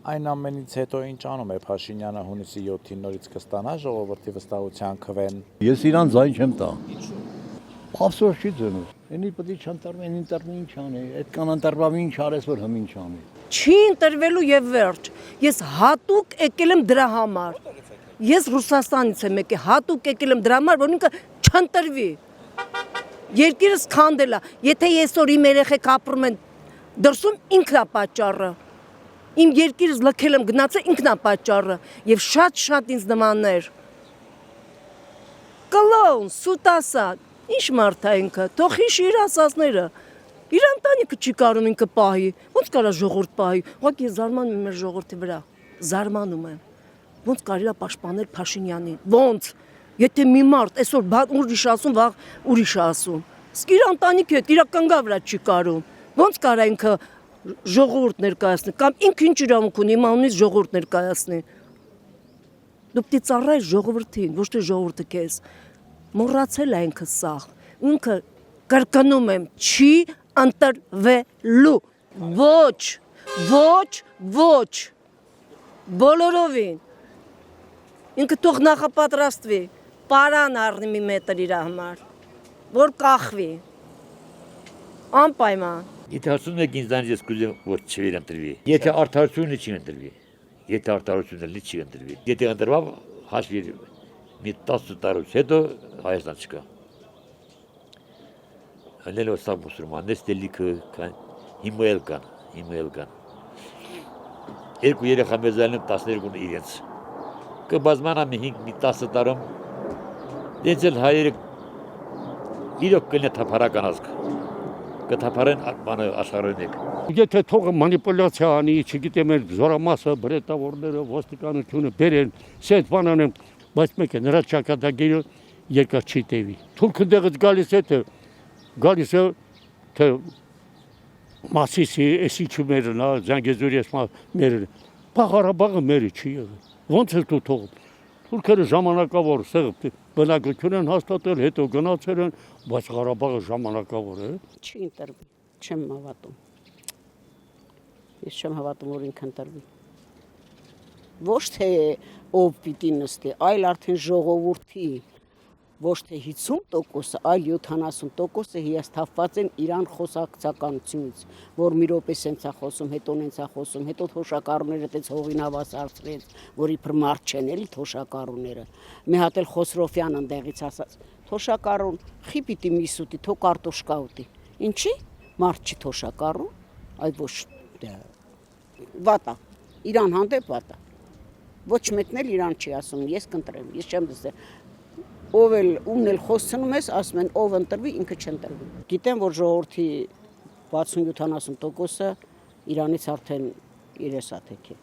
Այն ամենից հետո ինչ անում է Փաշինյանը հունիսի 7-ին նորից կստանա ժողովրդի վստահության քվեն։ Ես իրան ձայն չեմ տա։ Ափսոս չի ձնում։ Էնի պետք է չընտրվի, ընտրվի ինչ անի։ Այդ կան ընտրվի ինչ արես որ հմին չանի։ Չի ընտրվելու եւ վերջ։ Ես հատուկ եկել եմ դրա համար։ Ես Ռուսաստանից եմ եկել, հատուկ եկել եմ դրա համար, որ ինքը չընտրվի։ Երկիրս քանդել է։ Եթե այսօր իմ երեխեք ապրում են դրսում, ինքն է պատճառը։ Իմ երկիրս լքել եմ գնացել, ինքն է պատճառը եւ շատ ինձ նմաններ։ Կլոուն, սուտասա, ինչ մարդ է ինքը, թող հիշի իր ասածները։ Իր ընտանիքը չի կարում ինքը պահի, ոնց կարա ժողովուրդ պահի։ Ուղղակի զարմանում եմ մեր ժողովրդի վրա, զարմանում եմ։ Ոնց կարելի է պաշտպանել Փաշինյանին։ Ոնց։ Եթե մի մարդ այսօր ուրիշ ասում, վաղ ուրիշ ասում։ Իսկ իր ընտանիքի հետ իր կնգա վրա չի կարում։ Ոնց կարա ինքը ժողովուրդ ներկայացնի կամ ինքը ինչ իրավունք ունի իմ անունից ժողովուրդ ներկայացնի։ Դու պետք է ծառայես ժողովրդին, ոչ թե ժողովուրդը քեզ։ Մոռացել է ինքը սաղ։ Ինքը կրկնում եմ, չի ընտրվելու։ Ոչ։ Բոլորովին։ Ինքը թող նախապատրաստվի, պարան առնի մի մետր իր համար, որ կախվի։ Անպայման։ Եթե ասում եք ինձանից ես կուզեմ, որ չվերանտրվի։ Եթե արդարությունը չի ընտրվի։ Եթե արդարությունը լի չի ընտրվի։ Եթե ընտրվավ, հաշվի մի 10 տարուց հետո Հայաստան չկա։ Հենց սա մուսուլմաններ ստելիքը կան, հիմա էլ կան։ Երկու երեխա մեզանում 12-ն իրենց։ Կբազմանա մի 5-10 տարում դենց էլ հայերը իրոք կլինի թափառական ազգ։ Կթափարեն բանը աշխարհի մեկ։ Եթե թողը մանիպուլյացիա անի, չգիտեմ, զորամասը, բրետավորները, ոստիկանությունը բերեն, սեդ բան անեն, բայց մեկ է նրա ճակատագիրը երկար չի տևի։ Թուրքը դեղից գալիս է թե Մասիսի, էսի չմերն, Զանգեզուրի ես մերն։ Ղարաբաղը մերը չի եղել։ Ոնց է դու թողում։ Թուրքերը ժամանակավոր բնակություն են հաստատել, հետո գնացել են, բայց Ղարաբաղը ժամանակավոր է։ Չի ընտրվի, չեմ հավատում։ Ես չեմ հավատում, որ ինքը ընտրվի։ Ոչ թե ով պիտի նստի, այլ արդեն ժողովրդի, ոչ թե 50%, այլ 70%-ը հիասթափված են իրան խոսակցականությունից, որ մի րոպե սենց է խոսում, հետո նենց է խոսում, հետո թոշակառուները տենց հողին հավաս արծրեց, որ իբր մարդ չեն էլի թոշակառուները։ Մի հատ էլ Խոսրոֆյան ընդեղից ասաց, թոշակառուն խի պիտի միս ուտի, թո կարտոշկա ուտի։ Ինչի՞, մարդ չի թոշակառու, այ ոչ վատա, իրան հանդեպ վատա։ Ոչ մեկն էլ իրան չի ասում, ես կընտրեմ, ես չեմ դսել։ Ով էլ ումն էլ խոսցնում ես, ասում են ով ընտրվի, ինքը չընտրվի։ Գիտեմ, որ ժողովրդի 60-70%-ը իրանից արդեն իրես աթեք է։